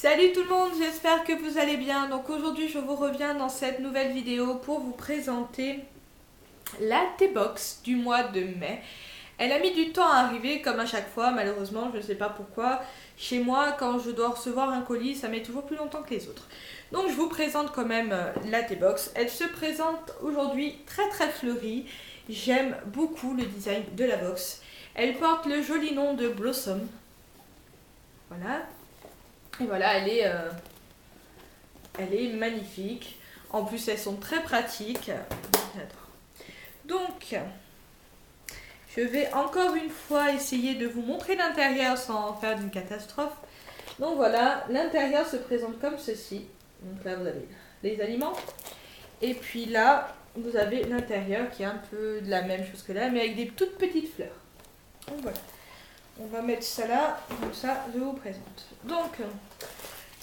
Salut tout le monde, j'espère que vous allez bien. Donc aujourd'hui je vous reviens dans cette nouvelle vidéo pour vous présenter la T-Box du mois de mai. Elle a mis du temps à arriver comme à chaque fois, malheureusement, je ne sais pas pourquoi. Chez moi, quand je dois recevoir un colis, ça met toujours plus longtemps que les autres. Donc je vous présente quand même la T-Box. Elle se présente aujourd'hui très fleurie. J'aime beaucoup le design de la box. Elle porte le joli nom de Blossom. Voilà. Et voilà, elle est magnifique. En plus, elles sont très pratiques. Donc, je vais encore une fois essayer de vous montrer l'intérieur sans faire d'une catastrophe. Donc voilà, l'intérieur se présente comme ceci. Donc là, vous avez les aliments. Et puis là, vous avez l'intérieur qui est un peu de la même chose que là, mais avec des toutes petites fleurs. Donc voilà. On va mettre ça là, comme ça, je vous présente. Donc,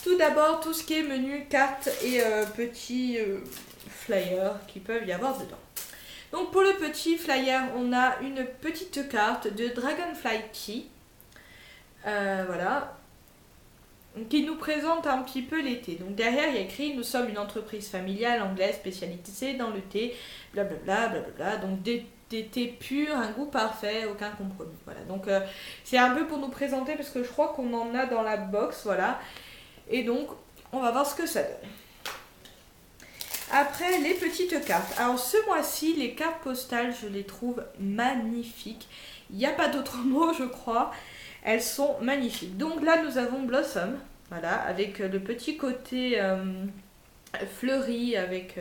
tout d'abord, tout ce qui est menu, cartes et petits flyers qui peuvent y avoir dedans. Donc pour le petit flyer, on a une petite carte de Dragonfly Tea. Voilà. Qui nous présente un petit peu les thés. Donc derrière, il y a écrit « Nous sommes une entreprise familiale anglaise spécialisée dans le thé, blablabla, blablabla. » Donc des thés purs, un goût parfait, aucun compromis. Voilà. Donc c'est un peu pour nous présenter parce que je crois qu'on en a dans la box, voilà. Et donc, on va voir ce que ça donne. Après, les petites cartes. Alors, ce mois-ci, les cartes postales, je les trouve magnifiques. Il n'y a pas d'autre mot, je crois. Elles sont magnifiques. Donc là, nous avons Blossom. Voilà, avec le petit côté fleuri, avec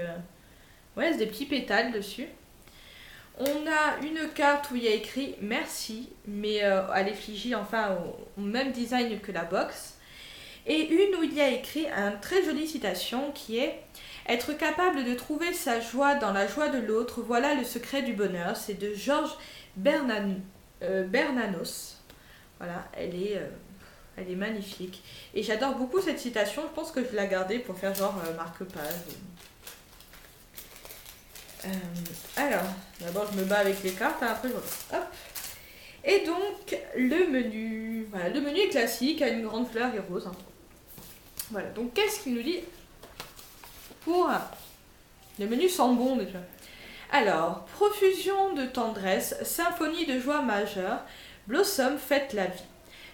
ouais, des petits pétales dessus. On a une carte où il y a écrit merci, mais à l'effigie, enfin, au même design que la box. Et une où il y a écrit une très jolie citation qui est « Être capable de trouver sa joie dans la joie de l'autre, voilà le secret du bonheur ». C'est de Georges Bernanos. Voilà, elle est magnifique. Et j'adore beaucoup cette citation, je pense que je vais la garder pour faire genre marque-page. Alors, d'abord je me bats avec les cartes, hein, après je vois. Hop. Et donc, le menu. Voilà, le menu est classique, a une grande fleur et rose. Hein. Voilà, donc qu'est-ce qu'il nous dit pour le menu sent bon déjà. Alors, profusion de tendresse, symphonie de joie majeure, Blossom fête la vie.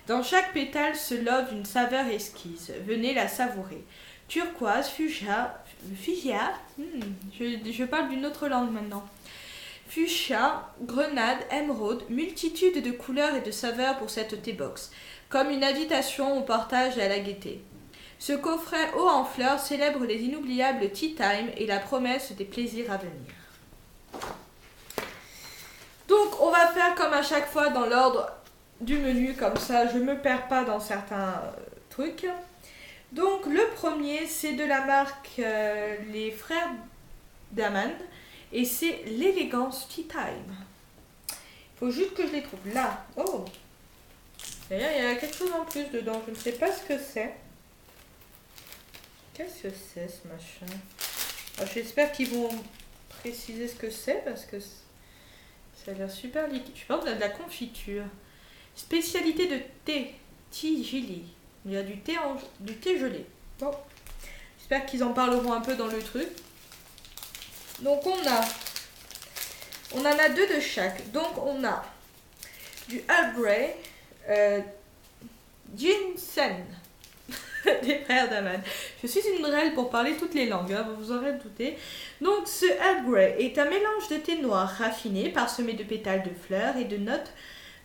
Dans chaque pétale se love une saveur esquisse, venez la savourer. Turquoise, fuchsia, je parle d'une autre langue maintenant. Fuchsia, grenade, émeraude, multitude de couleurs et de saveurs pour cette T-box, comme une invitation au partage et à la gaieté. Ce coffret haut en fleurs célèbre les inoubliables tea time et la promesse des plaisirs à venir. Donc on va faire comme à chaque fois dans l'ordre du menu, comme ça je ne me perds pas dans certains trucs. Donc le premier c'est de la marque les frères Daman et c'est l'élégance tea time. Il faut juste que je les trouve là. Oh, d'ailleurs il y a quelque chose en plus dedans, je ne sais pas ce que c'est. Qu'est-ce que c'est ce machin? J'espère qu'ils vont préciser ce que c'est parce que ça a l'air super liquide. Je pense qu'on a de la confiture. Spécialité de thé, tea gelé. Il y a du thé gelé. Bon, j'espère qu'ils en parleront un peu dans le truc. Donc on en a deux de chaque. Donc on a du Earl Grey, ginseng. Des frères Daman. Je suis une rêle pour parler toutes les langues, hein, vous aurez douté. Donc ce Earl Grey est un mélange de thé noir raffiné parsemé de pétales de fleurs et de notes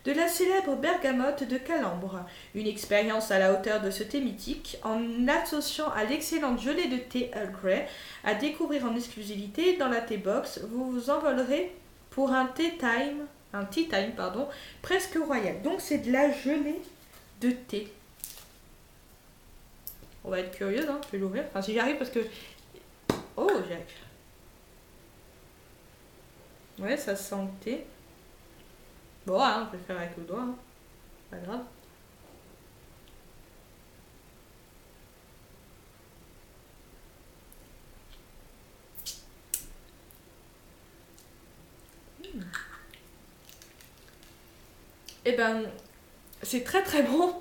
de la célèbre bergamote de Calambre. Une expérience à la hauteur de ce thé mythique en associant à l'excellente gelée de thé Earl Grey à découvrir en exclusivité dans la T-Box. Vous vous envolerez pour un tea time, presque royal. Donc c'est de la gelée de thé. On va être curieuse, hein. Je vais l'ouvrir. Enfin, si j'arrive parce que... Oh, j'arrive. Ouais, ça sent le thé. Bon, hein, on peut le faire avec le doigt. Hein. Pas grave. Eh ben, c'est très bon.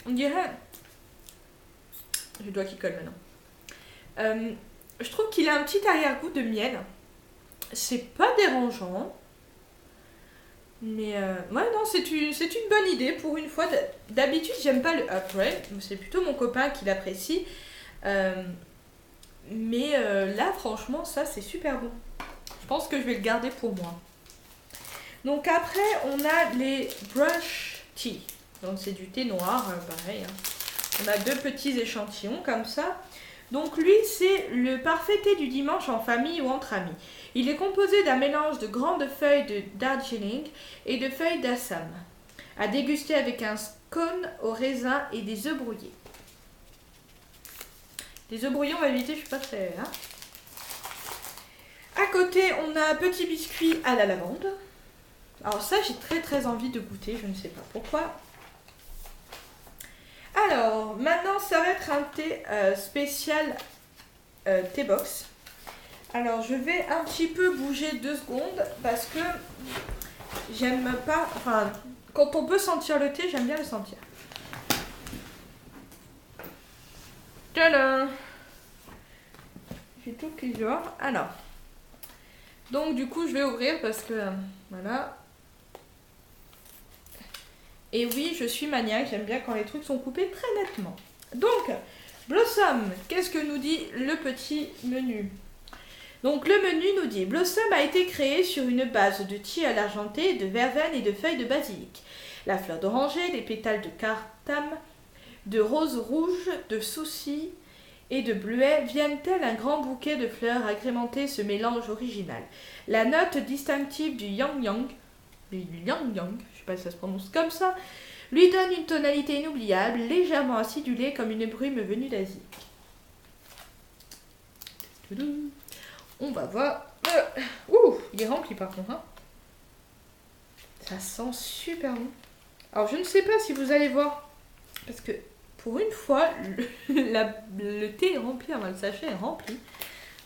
On dirait Je dois qu'il colle maintenant. Je trouve qu'il a un petit arrière-goût de miel. C'est pas dérangeant. Mais ouais, non, c'est une bonne idée pour une fois. D'habitude, j'aime pas le Upray. C'est plutôt mon copain qui l'apprécie. Mais là, franchement, ça, c'est super bon. Je pense que je vais le garder pour moi. Donc après, on a les Brush Tea. Donc c'est du thé noir, pareil. Hein. On a 2 petits échantillons comme ça. Donc lui, c'est le parfait thé du dimanche en famille ou entre amis. Il est composé d'un mélange de grandes feuilles de Darjeeling et de feuilles d'Assam, à déguster avec un scone au raisin et des œufs brouillés. Les œufs brouillés, on va éviter, je suis pas très... Hein. À côté, on a un petit biscuit à la lavande. Alors ça, j'ai très envie de goûter, je ne sais pas pourquoi. Alors, maintenant, ça va être un thé spécial thé box. Alors, je vais un petit peu bouger 2 secondes parce que j'aime pas... Enfin, quand on peut sentir le thé, j'aime bien le sentir. Tadam! J'ai tout qui sort. Alors, donc du coup, je vais ouvrir parce que... voilà. Et oui, je suis maniaque, j'aime bien quand les trucs sont coupés très nettement. Donc, Blossom, qu'est-ce que nous dit le petit menu? Donc le menu nous dit: Blossom a été créé sur une base de thé à l'argenté, de verveine et de feuilles de basilic. La fleur d'oranger, les pétales de cardamome, de rose rouge, de souci et de bleuet viennent tel un grand bouquet de fleurs agrémenter ce mélange original. La note distinctive du yang-yang, je sais pas si ça se prononce comme ça, lui donne une tonalité inoubliable, légèrement acidulée comme une brume venue d'Asie. On va voir. Il est rempli par contre. Hein. Ça sent super bon. Alors je ne sais pas si vous allez voir, parce que pour une fois, le thé est rempli, enfin, le sachet est rempli.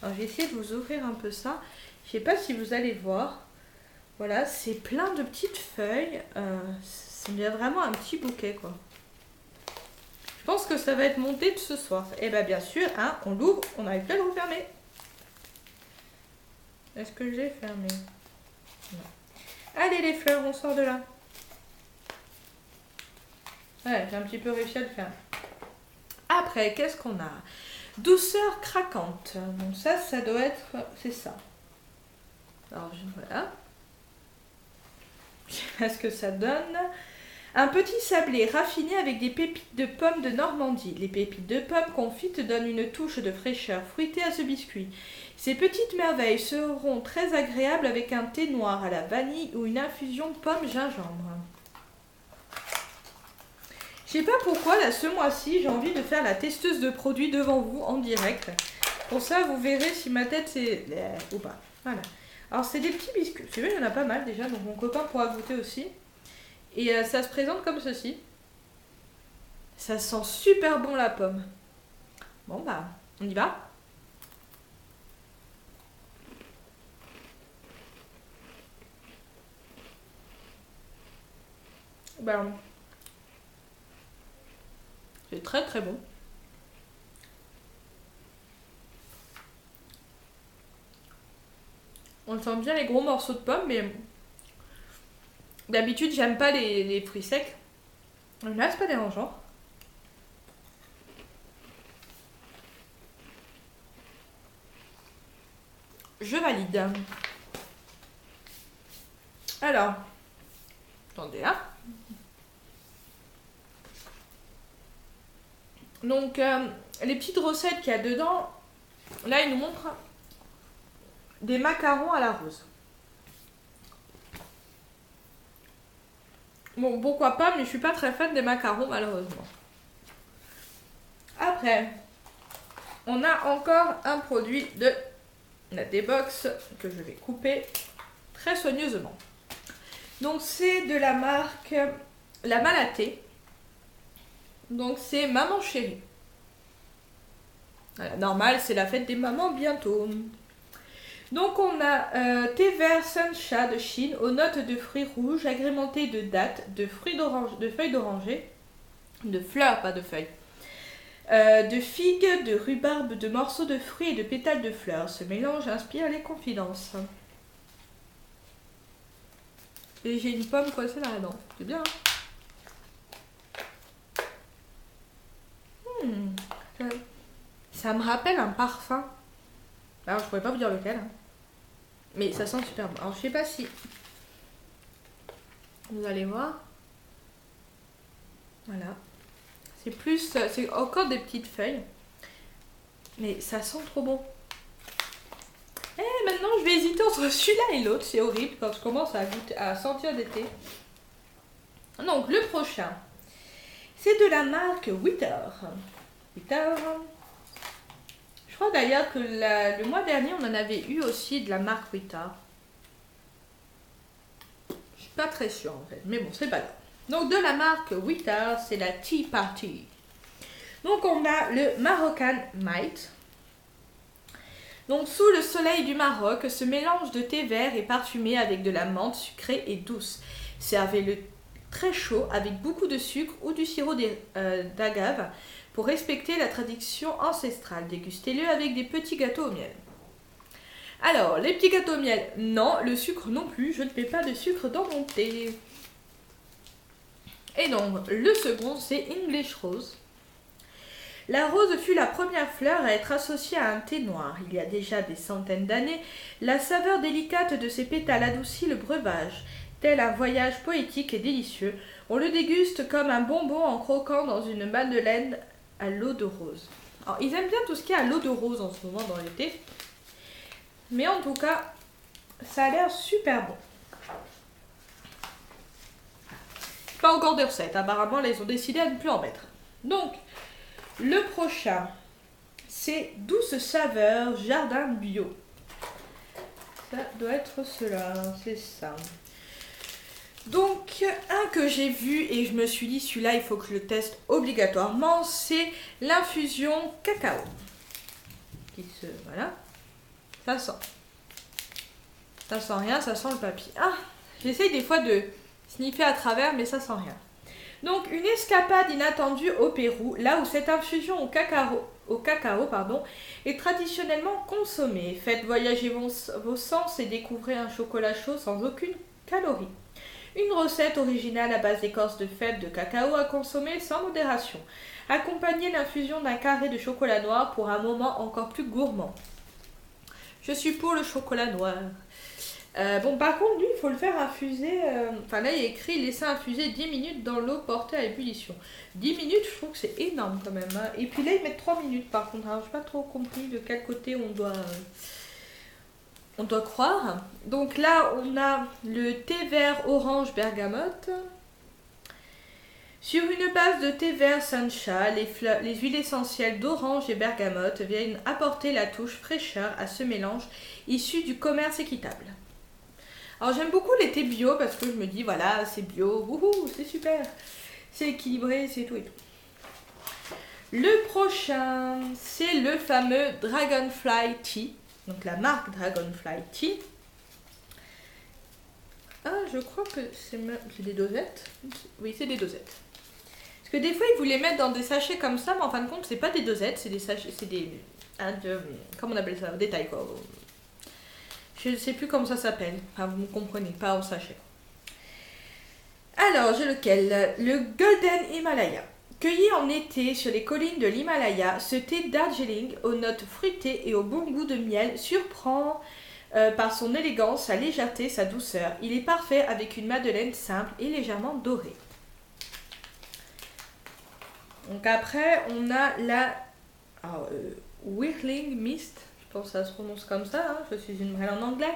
Alors je vais essayer de vous ouvrir un peu ça. Je ne sais pas si vous allez voir. Voilà, c'est plein de petites feuilles. C'est vraiment un petit bouquet, quoi. Je pense que ça va être mon thé de ce soir. Et bien sûr, hein, on l'ouvre, on n'arrive plus à le refermer. Est-ce que j'ai fermé? Non. Allez les fleurs, on sort de là. Ouais, j'ai un petit peu réussi à le faire. Après, qu'est-ce qu'on a? Douceur craquante. Donc ça doit être... C'est ça. Alors, voilà. Je sais pas ce que ça donne. Un petit sablé raffiné avec des pépites de pommes de Normandie. Les pépites de pommes confites donnent une touche de fraîcheur fruitée à ce biscuit. Ces petites merveilles seront très agréables avec un thé noir à la vanille ou une infusion pomme-gingembre. Je sais pas pourquoi, là, ce mois-ci, j'ai envie de faire la testeuse de produits devant vous en direct. Pour ça, vous verrez si ma tête c'est... ou pas. Voilà. Alors, c'est des petits biscuits. C'est vrai, il y en a pas mal déjà, donc mon copain pourra goûter aussi. Et ça se présente comme ceci. Ça sent super bon la pomme. Bon, on y va. C'est très bon. On sent bien les gros morceaux de pommes, mais d'habitude j'aime pas les fruits secs. Là, c'est pas dérangeant. Je valide. Alors, attendez là. Donc, les petites recettes qu'il y a dedans, là, il nous montre des macarons à la rose. Bon, pourquoi pas, mais je suis pas très fan des macarons, malheureusement. Après, on a encore un produit de la T-Box que je vais couper très soigneusement. Donc, c'est de la marque La Malatée. Donc, c'est Maman Chérie. Voilà, normal, c'est la fête des mamans bientôt. Donc on a thé vert Suncha de Chine aux notes de fruits rouges agrémenté de dattes, de feuilles d'oranger, de fleurs, pas de feuilles, de figues, de rhubarbe, de morceaux de fruits et de pétales de fleurs. Ce mélange inspire les confidences. Et j'ai une pomme coincée dans la dent. C'est bien, hein. Ça me rappelle un parfum. Alors, je pourrais pas vous dire lequel. Hein. Mais ça sent super bon. Alors, je sais pas si... Vous allez voir. Voilà. C'est plus... C'est encore des petites feuilles. Mais ça sent trop bon. Et maintenant, je vais hésiter entre celui-là et l'autre. C'est horrible quand je commence à goûter, à sentir d'été. Donc, le prochain. C'est de la marque Witter. Witter. Je crois d'ailleurs que le mois dernier, on en avait eu aussi de la marque Witter. Je suis pas très sûre en fait. Mais bon, c'est pas grave. Donc, de la marque Witter, c'est la Tea Party. Donc, on a le Moroccan Might. Donc, sous le soleil du Maroc, ce mélange de thé vert est parfumé avec de la menthe sucrée et douce. Servez-le très chaud avec beaucoup de sucre ou du sirop d'agave pour respecter la tradition ancestrale. Dégustez-le avec des petits gâteaux au miel. Alors, les petits gâteaux au miel, non. Le sucre non plus. Je ne mets pas de sucre dans mon thé. Et donc, le second, c'est English Rose. La rose fut la première fleur à être associée à un thé noir. Il y a déjà des centaines d'années, la saveur délicate de ses pétales adoucit le breuvage. Tel un voyage poétique et délicieux, on le déguste comme un bonbon en croquant dans une madeleine à l'eau de rose. Alors, ils aiment bien tout ce qui est à l'eau de rose en ce moment dans l'été. Mais en tout cas, ça a l'air super bon. Pas encore de recettes, apparemment, là, ils ont décidé à ne plus en mettre. Donc, le prochain, c'est Douce Saveur Jardin Bio. Ça doit être cela, c'est ça. Donc, un que j'ai vu et je me suis dit, celui-là, il faut que je le teste obligatoirement, c'est l'infusion cacao. Voilà. Ça sent. Ça sent rien, ça sent le papier. Ah, j'essaye des fois de sniffer à travers, mais ça sent rien. Donc, une escapade inattendue au Pérou, là où cette infusion au cacao est traditionnellement consommée. Faites voyager vos sens et découvrez un chocolat chaud sans aucune calorie. Une recette originale à base d'écorce de fèves de cacao à consommer sans modération. Accompagnez l'infusion d'un carré de chocolat noir pour un moment encore plus gourmand. Je suis pour le chocolat noir. Bon, par contre, lui, il faut le faire infuser. Enfin, là, il est écrit laisser infuser 10 minutes dans l'eau portée à ébullition. 10 minutes, je trouve que c'est énorme quand même. Hein. Et puis là, ils mettent 3 minutes par contre. Alors, je n'ai pas trop compris de quel côté on doit croire. Donc là, on a le thé vert orange bergamote. Sur une base de thé vert sancha, les huiles essentielles d'orange et bergamote viennent apporter la touche fraîcheur à ce mélange issu du commerce équitable. Alors j'aime beaucoup les thés bio parce que je me dis voilà c'est bio, wouhou, c'est super, c'est équilibré, c'est tout et tout. Le prochain c'est le fameux Dragonfly Tea, donc la marque Dragonfly Tea. Ah je crois que c'est des dosettes, oui c'est des dosettes. Parce que des fois ils voulaient mettre dans des sachets comme ça mais en fin de compte c'est pas des dosettes, c'est des sachets, c'est des, comment on appelle ça, des tailles quoi. Je ne sais plus comment ça s'appelle. Enfin, vous me comprenez, pas en sachet. Alors, j'ai lequel? Le Golden Himalaya. Cueilli en été sur les collines de l'Himalaya, ce thé Darjeeling aux notes fruitées et au bon goût de miel surprend par son élégance, sa légèreté, sa douceur. Il est parfait avec une madeleine simple et légèrement dorée. Donc après, on a la Whirling Mist. Je pense que ça se prononce comme ça, hein, je suis une vraie en anglais.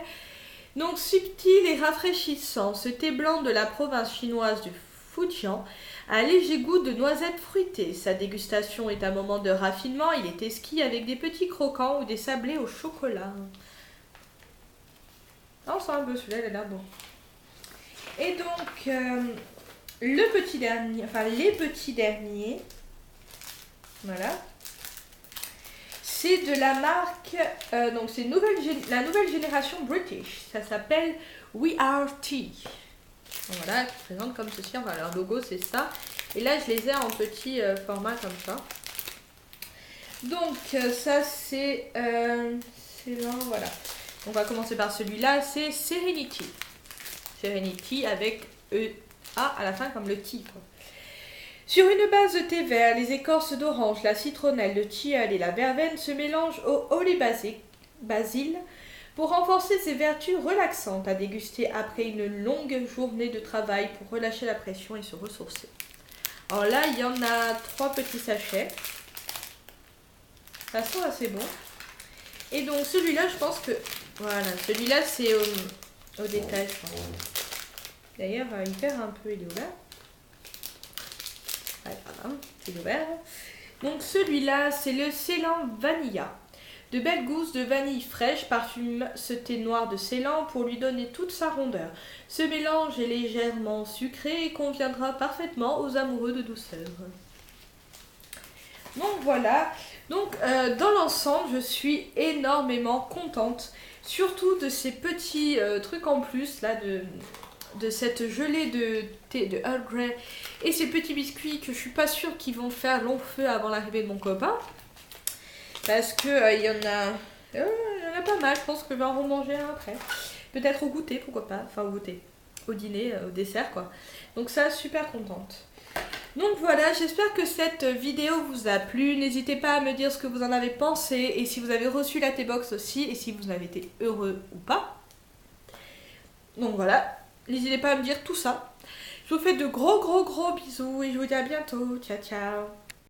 Donc subtil et rafraîchissant, ce thé blanc de la province chinoise du Fujian a un léger goût de noisettes fruitées. Sa dégustation est un moment de raffinement, il est exquis avec des petits croquants ou des sablés au chocolat. On sent un peu celui-là, il a l'air bon. Et donc, les petits derniers, voilà. C'est de la marque, donc c'est la nouvelle génération British. Ça s'appelle We Are Tea. Donc voilà, ils se présentent comme ceci. Enfin, leur logo c'est ça. Et là, je les ai en petit format comme ça. Donc ça c'est là, voilà. On va commencer par celui-là, c'est Serenity. Serenity avec E-A à la fin comme le titre. Sur une base de thé vert, les écorces d'orange, la citronnelle, le tilleul et la verveine se mélangent au holy basil pour renforcer ses vertus relaxantes à déguster après une longue journée de travail pour relâcher la pression et se ressourcer. Alors là, il y en a 3 petits sachets. Ça sent assez bon. Et donc celui-là, je pense que... Voilà, celui-là c'est au détail, je pense. D'ailleurs, il perd un peu, il est ouvert. Voilà, c'est ouvert. Donc celui-là, c'est le Ceylan Vanilla. De belles gousses de vanille fraîche parfument ce thé noir de Ceylan pour lui donner toute sa rondeur. Ce mélange est légèrement sucré et conviendra parfaitement aux amoureux de douceur. Donc voilà, donc dans l'ensemble, je suis énormément contente, surtout de ces petits trucs en plus là de cette gelée de thé de Earl Grey et ces petits biscuits que je suis pas sûre qu'ils vont faire long feu avant l'arrivée de mon copain. Parce que il y en a pas mal, je pense que je vais en remanger un après. Peut-être au goûter, pourquoi pas, enfin au goûter, au dîner, au dessert quoi. Donc ça, super contente. Donc voilà, j'espère que cette vidéo vous a plu. N'hésitez pas à me dire ce que vous en avez pensé et si vous avez reçu la T-Box aussi et si vous avez été heureux ou pas. Donc voilà, n'hésitez pas à me dire tout ça. Je vous fais de gros bisous et je vous dis à bientôt. Ciao ciao.